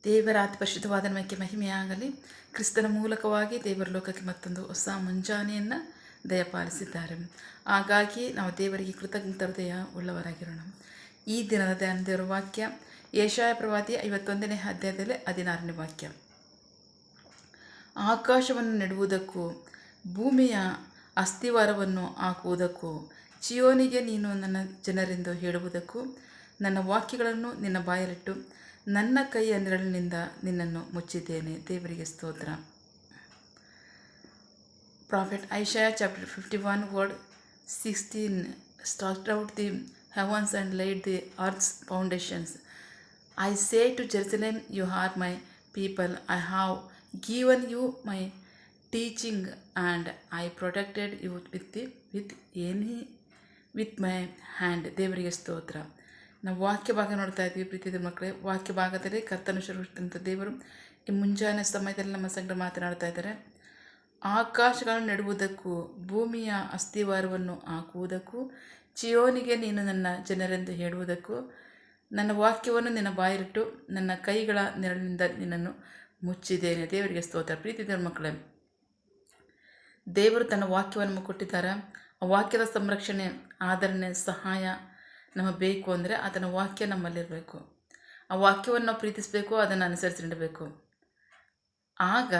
ದೇವರ ಅತಿ ಪರಿಶುದ್ಧವಾದ ನಮಗೆ ಮಹಿಮೆಯಾಗಲಿ. ಕ್ರಿಸ್ತನ ಮೂಲಕವಾಗಿ ದೇವರ ಲೋಕಕ್ಕೆ ಮತ್ತೊಂದು ಹೊಸ ಮುಂಜಾನೆಯನ್ನು ದಯಪಾಲಿಸಿದ್ದಾರೆ. ಹಾಗಾಗಿ ನಾವು ದೇವರಿಗೆ ಕೃತಜ್ಞ ಹೃದಯ ಉಳ್ಳವರಾಗಿರೋಣ. ಈ ದಿನದ ಧ್ಯಾನದ ವಾಕ್ಯ ಯೆಶಾಯ ಪ್ರವಾದಿ 51ನೇ ಅಧ್ಯಾಯದಲ್ಲಿ 16ನೇ ವಾಕ್ಯ. ಆಕಾಶವನ್ನು ನೆಡುವುದಕ್ಕೂ ಭೂಮಿಯ ಅಸ್ಥಿವಾರವನ್ನು ಹಾಕುವುದಕ್ಕೂ ಚಿಯೋನಿಗೆ ನೀನು ನನ್ನ ಜನರೆಂದು ಹೇಳುವುದಕ್ಕೂ ನನ್ನ ವಾಕ್ಯಗಳನ್ನು ನಿನ್ನ ಬಾಯಲ್ಲಿಟ್ಟು ನನ್ನ ಕೈಯ ನೆರಳಿನಿಂದ ನಿನ್ನನ್ನು ಮುಚ್ಚಿದ್ದೇನೆ. ದೇವರಿಗೆ ಸ್ತೋತ್ರ. Prophet Isaiah chapter 51 word 16 stretched out the heavens and laid the earth's foundations. I say to Jerusalem, you are my people. I have given you my teaching and I protected you with my hand. ದೇವರಿಗೆ ಸ್ತೋತ್ರ. ನಾವು ವಾಕ್ಯ ಭಾಗ ನೋಡ್ತಾ ಇದ್ವಿ ಪ್ರೀತಿಯ ಮಕ್ಕಳೇ. ವಾಕ್ಯ ಭಾಗದಲ್ಲಿ ಕರ್ತನು ಶುರುವಂಥ ದೇವರು ಈ ಮುಂಜಾನೆ ಸಮಯದಲ್ಲಿ ನಮ್ಮ ಸಂಗಡ ಮಾತನಾಡ್ತಾ ಇದ್ದಾರೆ. ಆಕಾಶಗಳನ್ನು ನೆಡುವುದಕ್ಕೂ ಭೂಮಿಯ ಅಸ್ಥಿವಾರವನ್ನು ಹಾಕುವುದಕ್ಕೂ ಚಿಯೋನಿಗೆ ನೀನು ನನ್ನ ಜನರೆಂದು ಹೇಳುವುದಕ್ಕೂ ನನ್ನ ವಾಕ್ಯವನ್ನು ನಿನ್ನ ಬಾಯಿಲಿಟ್ಟು ನನ್ನ ಕೈಗಳ ನೆರಳಿನಿಂದ ನಿನ್ನನ್ನು ಮುಚ್ಚಿದ್ದೇನೆ. ದೇವರಿಗೆ ಸ್ತೋತ್ರ. ಪ್ರೀತಿಯ ಮಕ್ಕಳೇ, ದೇವರು ತನ್ನ ವಾಕ್ಯವನ್ನು ಕೊಟ್ಟಿದ್ದಾರೆ. ಆ ವಾಕ್ಯದ ಸಂರಕ್ಷಣೆ, ಆದರಣೆ, ಸಹಾಯ ನಮಗೆ ಬೇಕು ಅಂದರೆ ಆತನ ವಾಕ್ಯ ನಮ್ಮಲ್ಲಿರಬೇಕು. ಆ ವಾಕ್ಯವನ್ನು ನಾವು ಪ್ರೀತಿಸಬೇಕು, ಅದನ್ನು ಅನುಸರಿಸಿ ನೀಡಬೇಕು. ಆಗ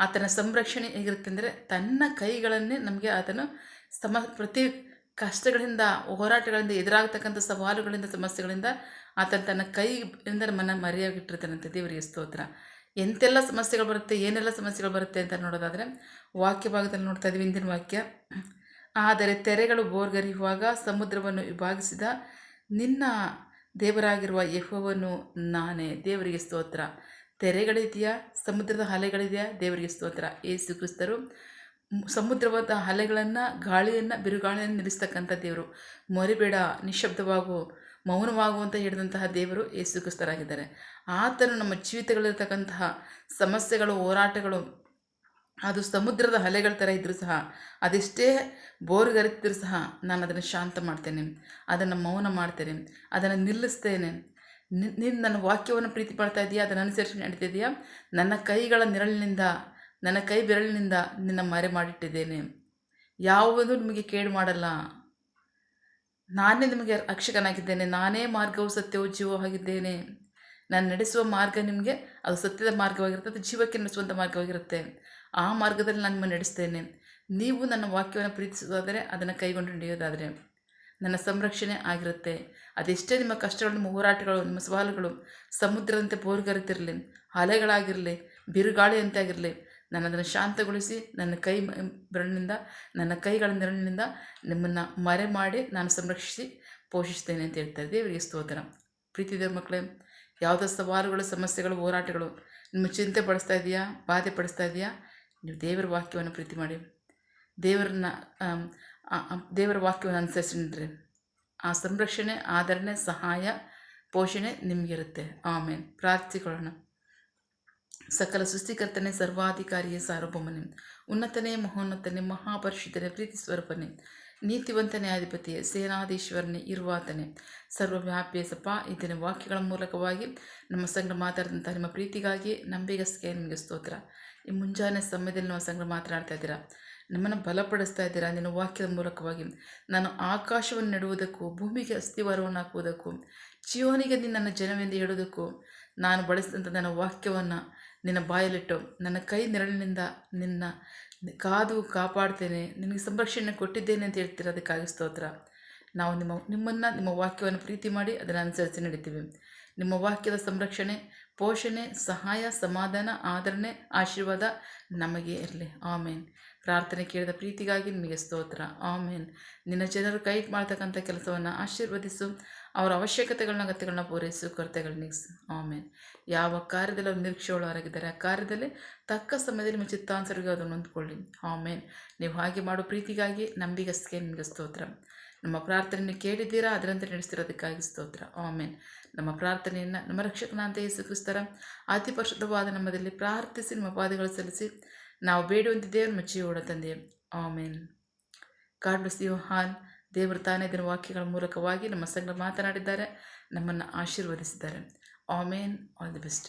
ಆತನ ಸಂರಕ್ಷಣೆ ಹೇಗಿರುತ್ತೆ ಅಂದರೆ ತನ್ನ ಕೈಗಳನ್ನೇ ನಮಗೆ ಆತನು ಪ್ರತಿ ಕಷ್ಟಗಳಿಂದ, ಹೋರಾಟಗಳಿಂದ, ಎದುರಾಗತಕ್ಕಂಥ ಸವಾಲುಗಳಿಂದ, ಸಮಸ್ಯೆಗಳಿಂದ ಆತನ ತನ್ನ ಕೈಯಿಂದ ನಮ್ಮನ್ನು ಮರೆಯಾಗಿಟ್ಟಿರ್ತಾನಂತೆ. ದೇವರಿಗೆ ಸ್ತೋತ್ರ. ಎಂತೆಲ್ಲ ಸಮಸ್ಯೆಗಳು ಬರುತ್ತೆ, ಏನೆಲ್ಲ ಸಮಸ್ಯೆಗಳು ಬರುತ್ತೆ ಅಂತ ನೋಡೋದಾದರೆ ವಾಕ್ಯ ಭಾಗದಲ್ಲಿ ನೋಡ್ತಾ ಇದ್ದೀವಿ. ಇಂದಿನ ವಾಕ್ಯ, ಆದರೆ ತೆರೆಗಳು ಬೋರ್ಗರಿಯುವಾಗ ಸಮುದ್ರವನ್ನು ವಿಭಾಗಿಸಿದ ನಿನ್ನ ದೇವರಾಗಿರುವ ಯೆಹೋವನು ನಾನೇ. ದೇವರಿಗೆ ಸ್ತೋತ್ರ. ತೆರೆಗಳಿದೆಯಾ, ಸಮುದ್ರದ ಅಲೆಗಳಿದೆಯಾ? ದೇವರಿಗೆ ಸ್ತೋತ್ರ. ಯೇಸು ಕ್ರಿಸ್ತರು ಸಮುದ್ರದ ಅಲೆಗಳನ್ನು, ಗಾಳಿಯನ್ನು, ಬಿರುಗಾಳಿಯನ್ನು ನಿಲ್ಲಿಸ್ತಕ್ಕಂಥ ದೇವರು. ಮರಿಬೇಡ, ನಿಶಬ್ದವಾಗು, ಮೌನವಾಗು ಅಂತ ಹೇಳಿದಂತಹ ದೇವರು ಯೇಸು ಕ್ರಿಸ್ತರಾಗಿದ್ದಾರೆ. ಆತನು ನಮ್ಮ ಜೀವಿತಗಳಲ್ಲಿರ್ತಕ್ಕಂತಹ ಸಮಸ್ಯೆಗಳು, ಹೋರಾಟಗಳು, ಅದು ಸಮುದ್ರದ ಅಲೆಗಳ ಥರ ಇದ್ದರೂ ಸಹ, ಅದೆಷ್ಟೇ ಬೋರ್ಗರಿತಿದ್ರೂ ಸಹ ನಾನು ಅದನ್ನು ಶಾಂತ ಮಾಡ್ತೇನೆ, ಅದನ್ನು ಮೌನ ಮಾಡ್ತೇನೆ, ಅದನ್ನು ನಿಲ್ಲಿಸ್ತೇನೆ. ನೀನು ನನ್ನ ವಾಕ್ಯವನ್ನು ಪ್ರೀತಿ ಮಾಡ್ತಾ ಇದೆಯಾ, ಅದನ್ನು ಅನುಸರಿಸಿ ನಡೀತಿದೆಯಾ? ನನ್ನ ಕೈಗಳ ನೆರಳಿನಿಂದ, ನನ್ನ ಕೈ ಬೆರಳಿನಿಂದ ನಿನ್ನ ಮರೆ ಮಾಡಿಟ್ಟಿದ್ದೇನೆ. ಯಾವುದೂ ನಿಮಗೆ ಕೇಡು ಮಾಡಲ್ಲ. ನಾನೇ ನಿಮಗೆ ರಕ್ಷಕನಾಗಿದ್ದೇನೆ. ನಾನೇ ಮಾರ್ಗವು, ಸತ್ಯವೂ, ಜೀವವೂ ಆಗಿದ್ದೇನೆ. ನಾನು ನಡೆಸುವ ಮಾರ್ಗ ನಿಮಗೆ ಅದು ಸತ್ಯದ ಮಾರ್ಗವಾಗಿರುತ್ತೆ, ಅದು ಜೀವಕ್ಕೆ ನಡೆಸುವಂಥ ಮಾರ್ಗವಾಗಿರುತ್ತೆ. ಆ ಮಾರ್ಗದಲ್ಲಿ ನಾನು ನಿಮ್ಮನ್ನು ನಡೆಸ್ತೇನೆ. ನೀವು ನನ್ನ ವಾಕ್ಯವನ್ನು ಪ್ರೀತಿಸೋದಾದರೆ, ಅದನ್ನು ಕೈಗೊಂಡು ನಡೆಯೋದಾದರೆ ನನ್ನ ಸಂರಕ್ಷಣೆ ಆಗಿರುತ್ತೆ. ಅದೆಷ್ಟೇ ನಿಮ್ಮ ಕಷ್ಟಗಳು, ನಿಮ್ಮ ಹೋರಾಟಗಳು, ನಿಮ್ಮ ಸವಾಲುಗಳು ಸಮುದ್ರದಂತೆ ಬೋರ್ಗರಿತಿರಲಿ, ಅಲೆಗಳಾಗಿರಲಿ, ಬಿರುಗಾಳಿಯಂತೆ ಆಗಿರಲಿ, ನಾನು ಅದನ್ನು ಶಾಂತಗೊಳಿಸಿ ನನ್ನ ಕೈ ಬೆರಳಿನಿಂದ, ನನ್ನ ಕೈಗಳ ನೆರಳಿನಿಂದ ನಿಮ್ಮನ್ನು ಮರೆ ಮಾಡಿ ನಾನು ಸಂರಕ್ಷಿಸಿ ಪೋಷಿಸ್ತೇನೆ ಅಂತ ಹೇಳ್ತಾರೆ. ದೇವರಿಗೆ ಸ್ತೋತ್ರ. ಪ್ರೀತಿಯ ಮಕ್ಕಳೇ, ಯಾವುದೋ ಸವಾಲುಗಳು, ಸಮಸ್ಯೆಗಳು, ಹೋರಾಟಗಳು ನಿಮ್ಮ ಚಿಂತೆ ಪಡಿಸ್ತಾ ಇದೆಯಾ, ಬಾಧೆ ಪಡಿಸ್ತಾ ಇದೆಯಾ? ನೀವು ದೇವರ ವಾಕ್ಯವನ್ನು ಪ್ರೀತಿ ಮಾಡಿ, ದೇವರ ವಾಕ್ಯವನ್ನು ಅನುಸರಿಸಿದ್ರೆ ಆ ಸಂರಕ್ಷಣೆ, ಆದರಣೆ, ಸಹಾಯ, ಪೋಷಣೆ ನಿಮಗಿರುತ್ತೆ. ಆಮೇಲೆ ಪ್ರಾರ್ಥಿಕೊಳ್ಳೋಣ. ಸಕಲ ಸೃಷ್ಟಿಕರ್ತನೆ, ಸರ್ವಾಧಿಕಾರಿಯೇ, ಸಾರ್ವಭೌಮನೇ, ಉನ್ನತನೇ, ಮಹೋನ್ನತನೇ, ಮಹಾಪರಿಶುದ್ಧನೇ, ಪ್ರೀತಿ ಸ್ವರೂಪನೇ, ನೀತಿವಂತನೇ, ಅಧಿಪತಿಯೇ, ಸೇನಾಧೀಶ್ವರನೇ, ಇರುವಾತನೇ, ಸರ್ವವ್ಯಾಪಿಯೇ ಸಪ. ಇದನ್ನ ವಾಕ್ಯಗಳ ಮೂಲಕವಾಗಿ ನಮ್ಮ ಸಂಗಡ ಮಾತಾಡಿದಂಥ ನಿಮ್ಮ ಪ್ರೀತಿಗಾಗಿ, ನಂಬಿಗಸ್ಗೆ ನಿಮಗೆ ಸ್ತೋತ್ರ. ಈ ಮುಂಜಾನೆ ಸಮಯದಲ್ಲಿ ನಾವು ಸಂಗಡ ಮಾತನಾಡ್ತಾ ಇದ್ದೀರಾ, ನಮ್ಮನ್ನು ಬಲಪಡಿಸ್ತಾ ಇದ್ದೀರಾ. ನಿನ್ನ ವಾಕ್ಯದ ಮೂಲಕವಾಗಿ ನಾನು ಆಕಾಶವನ್ನು ನೆಡುವುದಕ್ಕೂ ಭೂಮಿಗೆ ಅಸ್ಥಿವಾರವನ್ನು ಹಾಕುವುದಕ್ಕೂ ಚಿಯೋನಿಗೆ ನೀನು ನನ್ನ ಜನವೆಂದು ಹೇಳುವುದಕ್ಕೂ ನಾನು ಬಳಸಿದಂಥ ನನ್ನ ವಾಕ್ಯವನ್ನು ನಿನ್ನ ಬಾಯಲ್ಲಿಟ್ಟು ನನ್ನ ಕೈ ನೆರಳಿನಿಂದ ನಿನ್ನ ಕಾದು ಕಾಪಾಡ್ತೇನೆ, ನಿನಗೆ ಸಂರಕ್ಷಣೆ ಕೊಟ್ಟಿದ್ದೇನೆ ಅಂತ ಹೇಳ್ತೀರ. ಅದಕ್ಕಾಗಿ ಸ್ತೋತ್ರ. ನಾವು ನಿಮ್ಮ ವಾಕ್ಯವನ್ನು ಪ್ರೀತಿ ಮಾಡಿ ಅದನ್ನು ಅನುಸರಿಸಿ ನಡೀತೀವಿ. ನಿಮ್ಮ ವಾಕ್ಯದ ಸಂರಕ್ಷಣೆ, ಪೋಷಣೆ, ಸಹಾಯ, ಸಮಾಧಾನ, ಆದರಣೆ, ಆಶೀರ್ವಾದ ನಮಗೆ ಇರಲಿ. ಆಮೇನ್. ಪ್ರಾರ್ಥನೆ ಕೇಳಿದ ಪ್ರೀತಿಗಾಗಿ ನಿಮಗೆ ಸ್ತೋತ್ರ. ಆಮೇನ್. ನಿನ್ನ ಜನರು ಕೈ ಮಾಡ್ತಕ್ಕಂಥ ಕೆಲಸವನ್ನು ಆಶೀರ್ವದಿಸು, ಅವರ ಅವಶ್ಯಕತೆಗಳನ್ನ, ಅಗತ್ಯಗಳನ್ನ ಪೂರೈಸು, ಕೊರತೆಗಳನ್ನ ನೀಗಿಸು. ಆಮೇನ್. ಯಾವ ಕಾರ್ಯದಲ್ಲಿ ಅವರು ನಿರೀಕ್ಷೆಯುಳ್ಳವರಾಗಿದ್ದಾರೆ, ಆ ಕಾರ್ಯದಲ್ಲಿ ತಕ್ಕ ಸಮಯದಲ್ಲಿ ನಿಮ್ಮ ಚಿತ್ತಾನುಸಾರವಾಗಿ ಅದನ್ನು ಹೊಂದ್ಕೊಳ್ಳಿ. ಆಮೇನ್. ನೀವು ಹಾಗೆ ಮಾಡೋ ಪ್ರೀತಿಗಾಗಿ, ನಂಬಿಗಸ್ಗೆ ನಿಮಗೆ ಸ್ತೋತ್ರ. ನಮ್ಮ ಪ್ರಾರ್ಥನೆಯನ್ನು ಕೇಳಿದ್ದೀರಾ, ಅದರಂತೆ ನಡೆಸ್ತಿರೋದಕ್ಕಾಗಿ ಸ್ತೋತ್ರ. ಆಮೇನ್. ನಮ್ಮ ಪ್ರಾರ್ಥನೆಯನ್ನು ನಮ್ಮ ರಕ್ಷಕನಾದ ಯೇಸು ಕ್ರಿಸ್ತರ ಅತಿ ಪರಿಶುದ್ಧವಾದ ನಮ್ಮದಲ್ಲಿ ಪ್ರಾರ್ಥಿಸಿ ನಿಮ್ಮ ಪಾದಗಳು ಸಲ್ಲಿಸಿ ನಾವು ಬೇಡುವಂತಿದ್ದೇವೆ ನಮ್ಮ ಜೀವೋಡ ತಂದೆ. Amen. God bless you all. ದೇವರು ತಾನೇ ಇದರ ವಾಕ್ಯಗಳ ಮೂಲಕವಾಗಿ ನಮ್ಮ ಸಂಗಡ ಮಾತನಾಡಿದ್ದಾರೆ, ನಮ್ಮನ್ನು ಆಶೀರ್ವದಿಸಿದ್ದಾರೆ. ಆಮೇನ್. All the best.